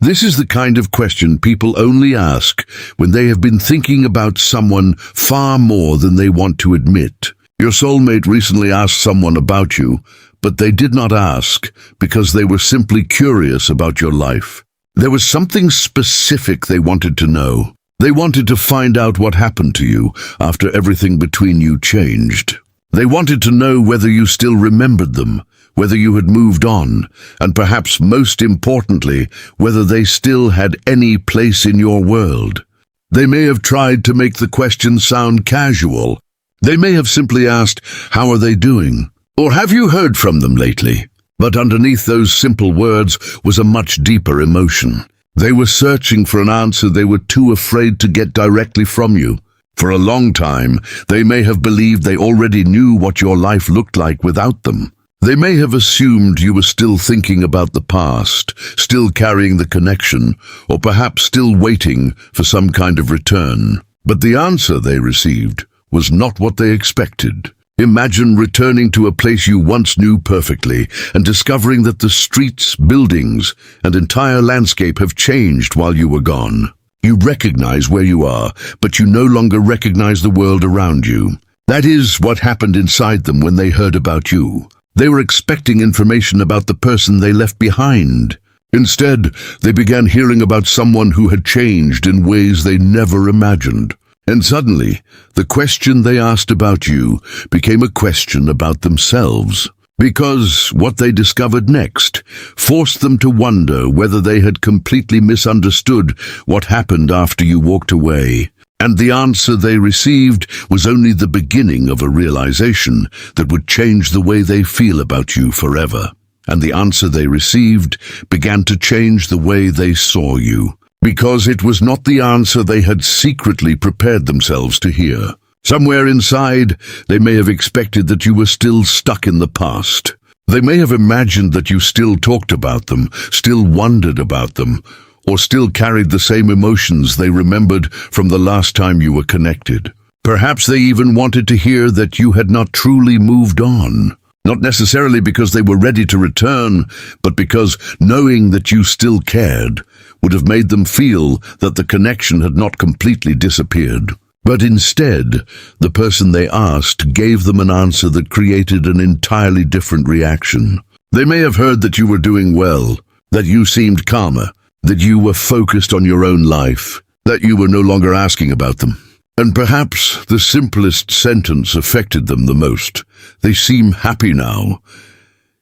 This is the kind of question people only ask when they have been thinking about someone far more than they want to admit. Your soulmate recently asked someone about you, but they did not ask because they were simply curious about your life. There was something specific they wanted to know. They wanted to find out what happened to you after everything between you changed. They wanted to know whether you still remembered them, whether you had moved on, and perhaps most importantly, whether they still had any place in your world. They may have tried to make the question sound casual. They may have simply asked, "How are they doing?" Or "Have you heard from them lately?" But underneath those simple words was a much deeper emotion. They were searching for an answer they were too afraid to get directly from you. For a long time, they may have believed they already knew what your life looked like without them. They may have assumed you were still thinking about the past, still carrying the connection, or perhaps still waiting for some kind of return. But the answer they received was not what they expected. Imagine returning to a place you once knew perfectly and discovering that the streets, buildings, and entire landscape have changed while you were gone. You recognize where you are, but you no longer recognize the world around you. That is what happened inside them when they heard about you. They were expecting information about the person they left behind. Instead, they began hearing about someone who had changed in ways they never imagined. And suddenly, the question they asked about you became a question about themselves. Because what they discovered next forced them to wonder whether they had completely misunderstood what happened after you walked away. And the answer they received was only the beginning of a realization that would change the way they feel about you forever. And the answer they received began to change the way they saw you. Because it was not the answer they had secretly prepared themselves to hear. Somewhere inside, they may have expected that you were still stuck in the past. They may have imagined that you still talked about them, still wondered about them, or still carried the same emotions they remembered from the last time you were connected. Perhaps they even wanted to hear that you had not truly moved on. Not necessarily because they were ready to return, but because knowing that you still cared would have made them feel that the connection had not completely disappeared. But instead, the person they asked gave them an answer that created an entirely different reaction. They may have heard that you were doing well, that you seemed calmer, that you were focused on your own life, that you were no longer asking about them. And perhaps the simplest sentence affected them the most. They seem happy now.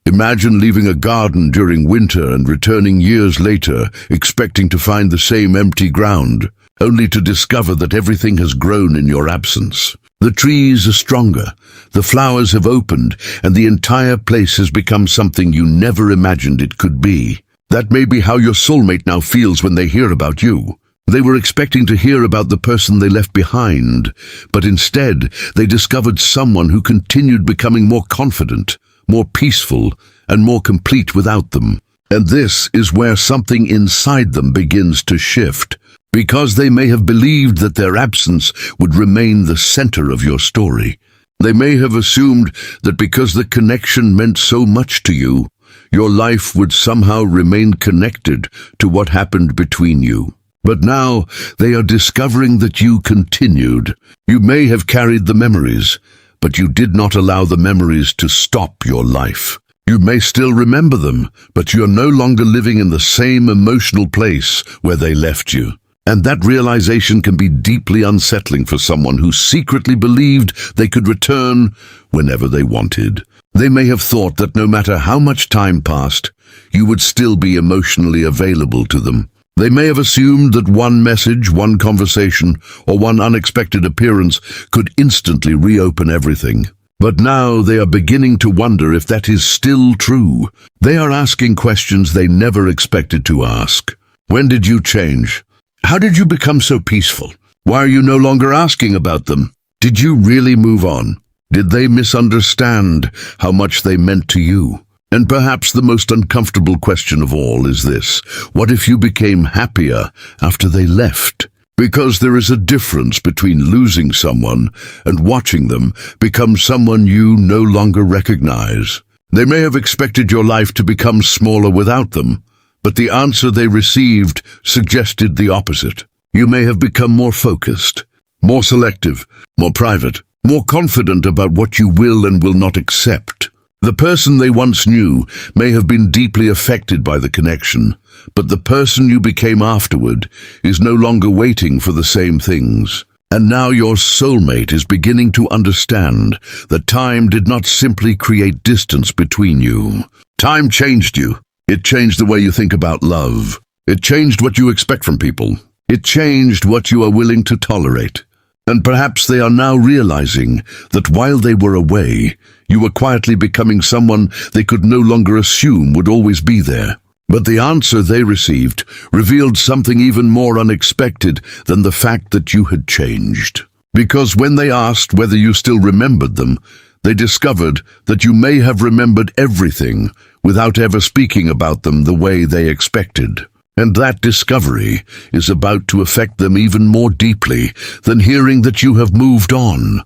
Imagine leaving a garden during winter and returning years later, expecting to find the same empty ground, only to discover that everything has grown in your absence. The trees are stronger, the flowers have opened, and the entire place has become something you never imagined it could be. That may be how your soulmate now feels when they hear about you. They were expecting to hear about the person they left behind, but instead they discovered someone who continued becoming more confident, more peaceful, and more complete without them. And this is where something inside them begins to shift, because they may have believed that their absence would remain the center of your story. They may have assumed that because the connection meant so much to you, your life would somehow remain connected to what happened between you. But now they are discovering that you continued. You may have carried the memories, but you did not allow the memories to stop your life. You may still remember them, but you are no longer living in the same emotional place where they left you. And that realization can be deeply unsettling for someone who secretly believed they could return whenever they wanted. They may have thought that no matter how much time passed, you would still be emotionally available to them. They may have assumed that one message, one conversation, or one unexpected appearance could instantly reopen everything. But now they are beginning to wonder if that is still true. They are asking questions they never expected to ask. When did you change? How did you become so peaceful? Why are you no longer asking about them? Did you really move on? Did they misunderstand how much they meant to you? And perhaps the most uncomfortable question of all is this: what if you became happier after they left? Because there is a difference between losing someone and watching them become someone you no longer recognize. They may have expected your life to become smaller without them, But the answer they received suggested the opposite. You may have become more focused, more selective, more private, more confident about what you will and will not accept. The person they once knew may have been deeply affected by the connection, but the person you became afterward is no longer waiting for the same things. And now your soulmate is beginning to understand that time did not simply create distance between you. Time changed you. It changed the way you think about love. It changed what you expect from people. It changed what you are willing to tolerate. And perhaps they are now realizing that while they were away, you were quietly becoming someone they could no longer assume would always be there. But the answer they received revealed something even more unexpected than the fact that you had changed. Because when they asked whether you still remembered them, they discovered that you may have remembered everything without ever speaking about them the way they expected. And that discovery is about to affect them even more deeply than hearing that you have moved on.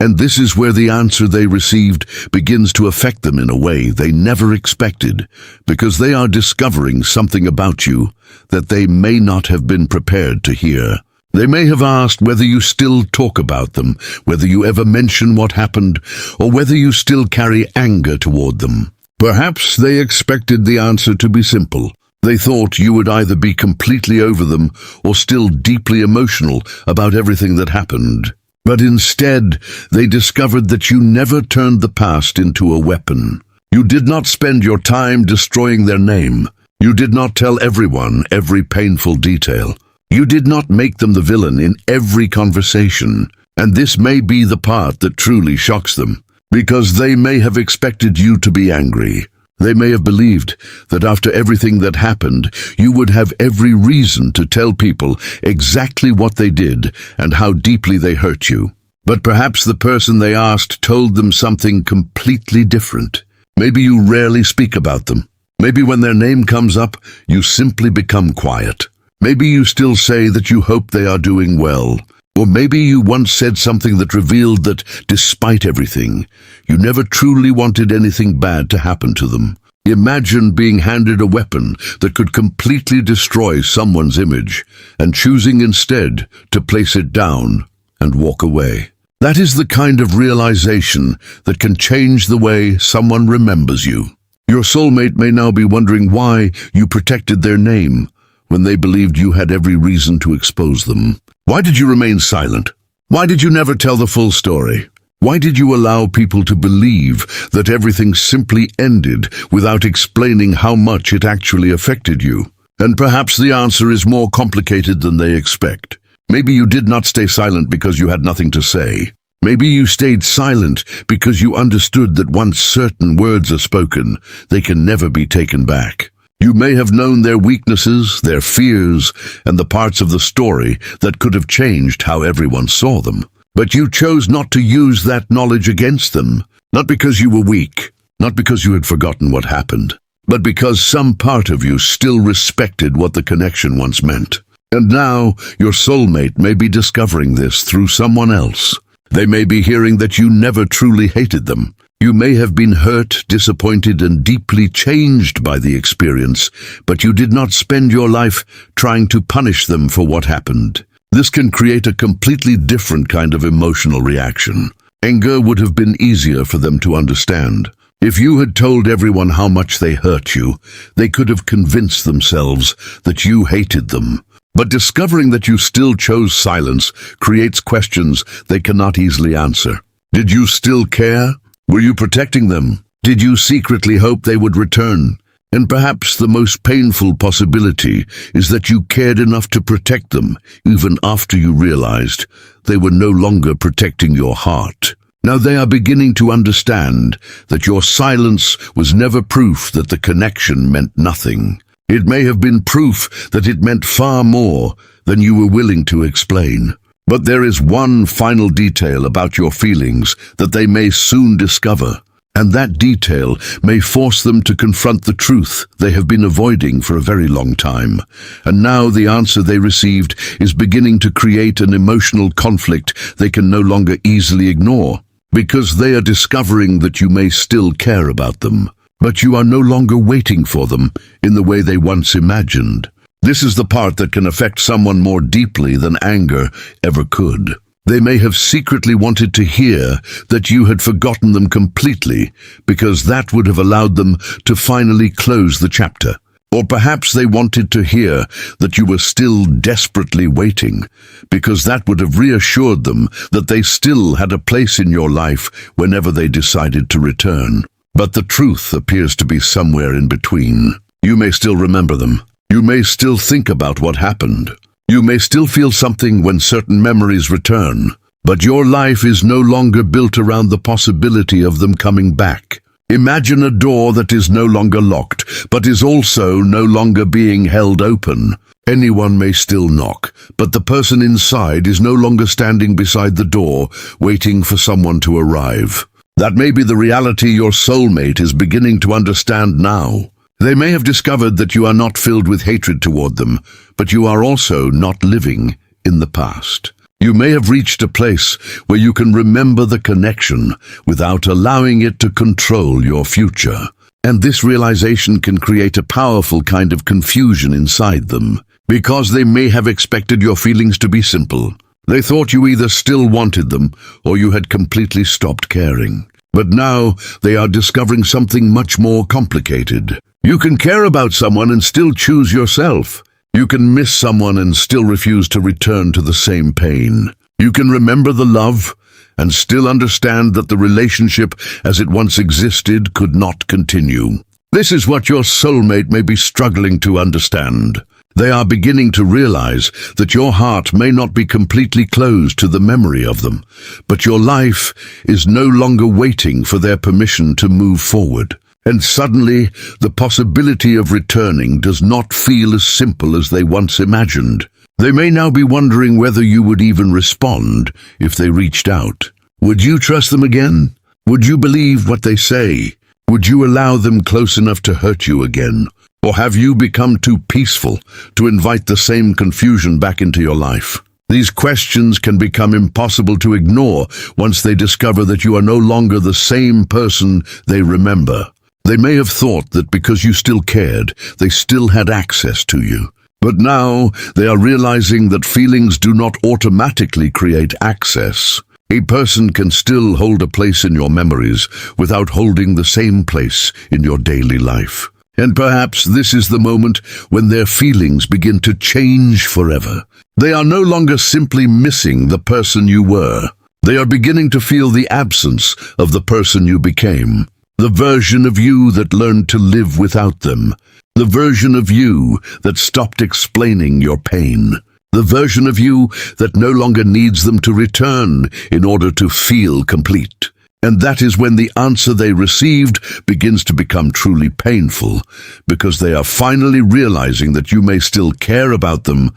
And this is where the answer they received begins to affect them in a way they never expected, because they are discovering something about you that they may not have been prepared to hear. They may have asked whether you still talk about them, whether you ever mention what happened, or whether you still carry anger toward them. Perhaps they expected the answer to be simple. They thought you would either be completely over them or still deeply emotional about everything that happened. But instead, they discovered that you never turned the past into a weapon. You did not spend your time destroying their name. You did not tell everyone every painful detail. You did not make them the villain in every conversation. And this may be the part that truly shocks them, because they may have expected you to be angry. They may have believed that after everything that happened, you would have every reason to tell people exactly what they did and how deeply they hurt you. But perhaps the person they asked told them something completely different. Maybe you rarely speak about them. Maybe when their name comes up, you simply become quiet. Maybe you still say that you hope they are doing well. Or maybe you once said something that revealed that, despite everything, you never truly wanted anything bad to happen to them. Imagine being handed a weapon that could completely destroy someone's image, and choosing instead to place it down and walk away. That is the kind of realization that can change the way someone remembers you. Your soulmate may now be wondering why you protected their name when they believed you had every reason to expose them. Why did you remain silent? Why did you never tell the full story? Why did you allow people to believe that everything simply ended without explaining how much it actually affected you? And perhaps the answer is more complicated than they expect. Maybe you did not stay silent because you had nothing to say. Maybe you stayed silent because you understood that once certain words are spoken, they can never be taken back. You may have known their weaknesses, their fears, and the parts of the story that could have changed how everyone saw them. But you chose not to use that knowledge against them, not because you were weak, not because you had forgotten what happened, but because some part of you still respected what the connection once meant. And now, your soulmate may be discovering this through someone else. They may be hearing that you never truly hated them. You may have been hurt, disappointed, and deeply changed by the experience, but you did not spend your life trying to punish them for what happened. This can create a completely different kind of emotional reaction. Anger would have been easier for them to understand. If you had told everyone how much they hurt you, they could have convinced themselves that you hated them. But discovering that you still chose silence creates questions they cannot easily answer. Did you still care? Were you protecting them? Did you secretly hope they would return? And perhaps the most painful possibility is that you cared enough to protect them, even after you realized they were no longer protecting your heart. Now they are beginning to understand that your silence was never proof that the connection meant nothing. It may have been proof that it meant far more than you were willing to explain. But there is one final detail about your feelings that they may soon discover, and that detail may force them to confront the truth they have been avoiding for a very long time. And now the answer they received is beginning to create an emotional conflict they can no longer easily ignore, because they are discovering that you may still care about them. but you are no longer waiting for them in the way they once imagined. This is the part that can affect someone more deeply than anger ever could. They may have secretly wanted to hear that you had forgotten them completely, because that would have allowed them to finally close the chapter. Or perhaps they wanted to hear that you were still desperately waiting, because that would have reassured them that they still had a place in your life whenever they decided to return. But the truth appears to be somewhere in between. You may still remember them. You may still think about what happened. You may still feel something when certain memories return, but your life is no longer built around the possibility of them coming back. Imagine a door that is no longer locked, but is also no longer being held open. Anyone may still knock, but the person inside is no longer standing beside the door, waiting for someone to arrive. That may be the reality your soulmate is beginning to understand now. They may have discovered that you are not filled with hatred toward them, but you are also not living in the past. You may have reached a place where you can remember the connection without allowing it to control your future. And this realization can create a powerful kind of confusion inside them, because they may have expected your feelings to be simple. They thought you either still wanted them or you had completely stopped caring. But now they are discovering something much more complicated. You can care about someone and still choose yourself. You can miss someone and still refuse to return to the same pain. You can remember the love and still understand that the relationship as it once existed could not continue. This is what your soulmate may be struggling to understand. They are beginning to realize that your heart may not be completely closed to the memory of them, but your life is no longer waiting for their permission to move forward. And suddenly, the possibility of returning does not feel as simple as they once imagined. They may now be wondering whether you would even respond if they reached out. Would you trust them again? Would you believe what they say? Would you allow them close enough to hurt you again? Or have you become too peaceful to invite the same confusion back into your life? These questions can become impossible to ignore once they discover that you are no longer the same person they remember. They may have thought that because you still cared, they still had access to you. But now they are realizing that feelings do not automatically create access. A person can still hold a place in your memories without holding the same place in your daily life. And perhaps this is the moment when their feelings begin to change forever. They are no longer simply missing the person you were. They are beginning to feel the absence of the person you became. The version of you that learned to live without them. The version of you that stopped explaining your pain. The version of you that no longer needs them to return in order to feel complete. And that is when the answer they received begins to become truly painful, because they are finally realizing that you may still care about them,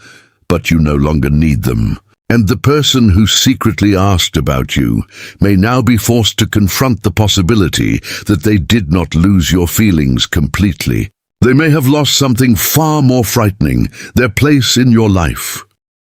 but you no longer need them. And the person who secretly asked about you may now be forced to confront the possibility that they did not lose your feelings completely. They may have lost something far more frightening, their place in your life.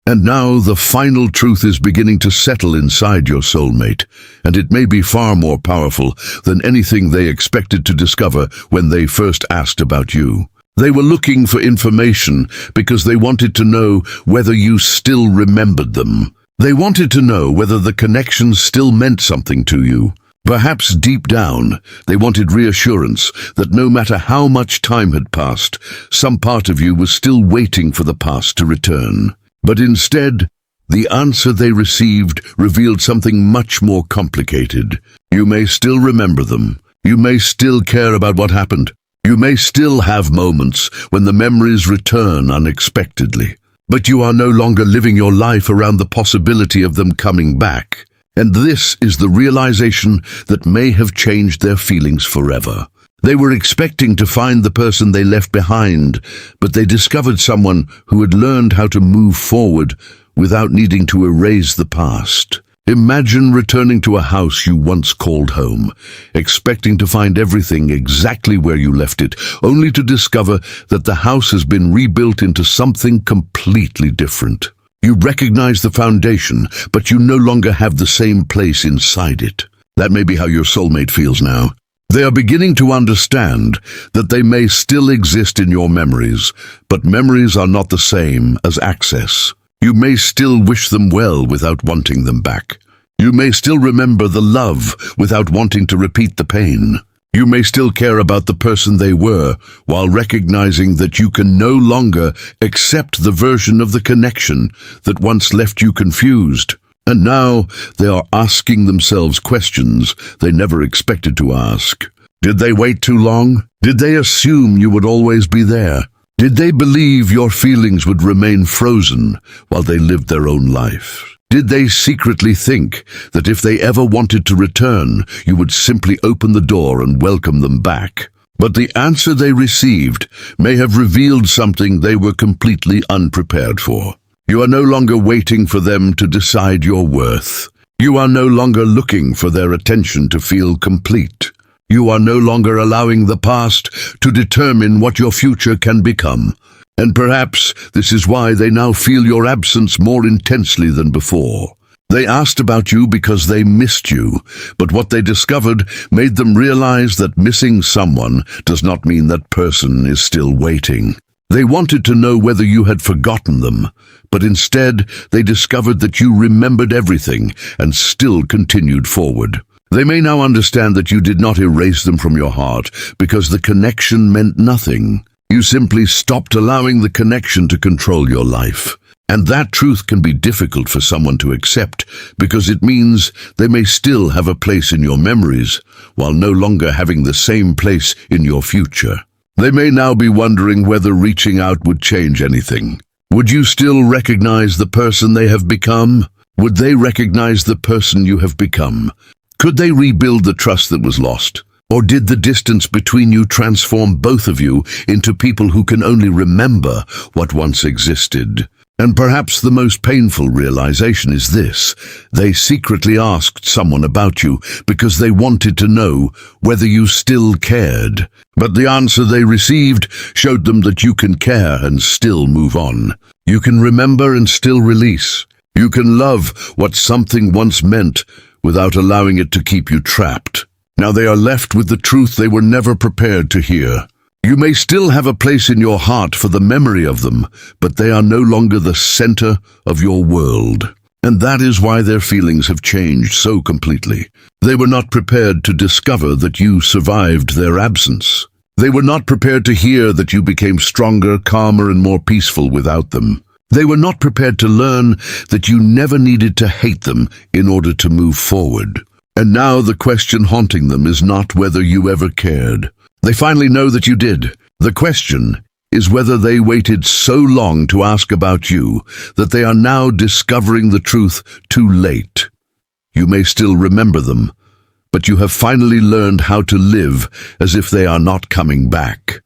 And now the final truth is beginning to settle inside your soulmate, and it may be far more powerful than anything they expected to discover when they first asked about you. They were looking for information because they wanted to know whether you still remembered them. They wanted to know whether the connection still meant something to you. Perhaps deep down, they wanted reassurance that no matter how much time had passed, some part of you was still waiting for the past to return. But instead, the answer they received revealed something much more complicated. You may still remember them. You may still care about what happened. You may still have moments when the memories return unexpectedly. But you are no longer living your life around the possibility of them coming back. And this is the realization that may have changed their feelings forever. They were expecting to find the person they left behind, but they discovered someone who had learned how to move forward without needing to erase the past. Imagine returning to a house you once called home, expecting to find everything exactly where you left it, only to discover that the house has been rebuilt into something completely different. You recognize the foundation, but you no longer have the same place inside it. That may be how your soulmate feels now. They are beginning to understand that they may still exist in your memories, but memories are not the same as access. You may still wish them well without wanting them back. You may still remember the love without wanting to repeat the pain. You may still care about the person they were, while recognizing that you can no longer accept the version of the connection that once left you confused. And now they are asking themselves questions they never expected to ask. Did they wait too long? Did they assume you would always be there? Did they believe your feelings would remain frozen while they lived their own life? Did they secretly think that if they ever wanted to return, you would simply open the door and welcome them back? But the answer they received may have revealed something they were completely unprepared for. You are no longer waiting for them to decide your worth. You are no longer looking for their attention to feel complete. You are no longer allowing the past to determine what your future can become. And perhaps this is why they now feel your absence more intensely than before. They asked about you because they missed you, but what they discovered made them realize that missing someone does not mean that person is still waiting. They wanted to know whether you had forgotten them, but instead they discovered that you remembered everything and still continued forward. They may now understand that you did not erase them from your heart because the connection meant nothing. You simply stopped allowing the connection to control your life. And that truth can be difficult for someone to accept because it means they may still have a place in your memories while no longer having the same place in your future. They may now be wondering whether reaching out would change anything. Would you still recognize the person they have become? Would they recognize the person you have become? Could they rebuild the trust that was lost? Or did the distance between you transform both of you into people who can only remember what once existed? And perhaps the most painful realization is this: they secretly asked someone about you because they wanted to know whether you still cared. But the answer they received showed them that you can care and still move on. You can remember and still release. You can love what something once meant without allowing it to keep you trapped. Now they are left with the truth they were never prepared to hear. You may still have a place in your heart for the memory of them, but they are no longer the center of your world. And that is why their feelings have changed so completely. They were not prepared to discover that you survived their absence. They were not prepared to hear that you became stronger, calmer, and more peaceful without them. They were not prepared to learn that you never needed to hate them in order to move forward. And now the question haunting them is not whether you ever cared. They finally know that you did. The question is whether they waited so long to ask about you that they are now discovering the truth too late. You may still remember them, but you have finally learned how to live as if they are not coming back.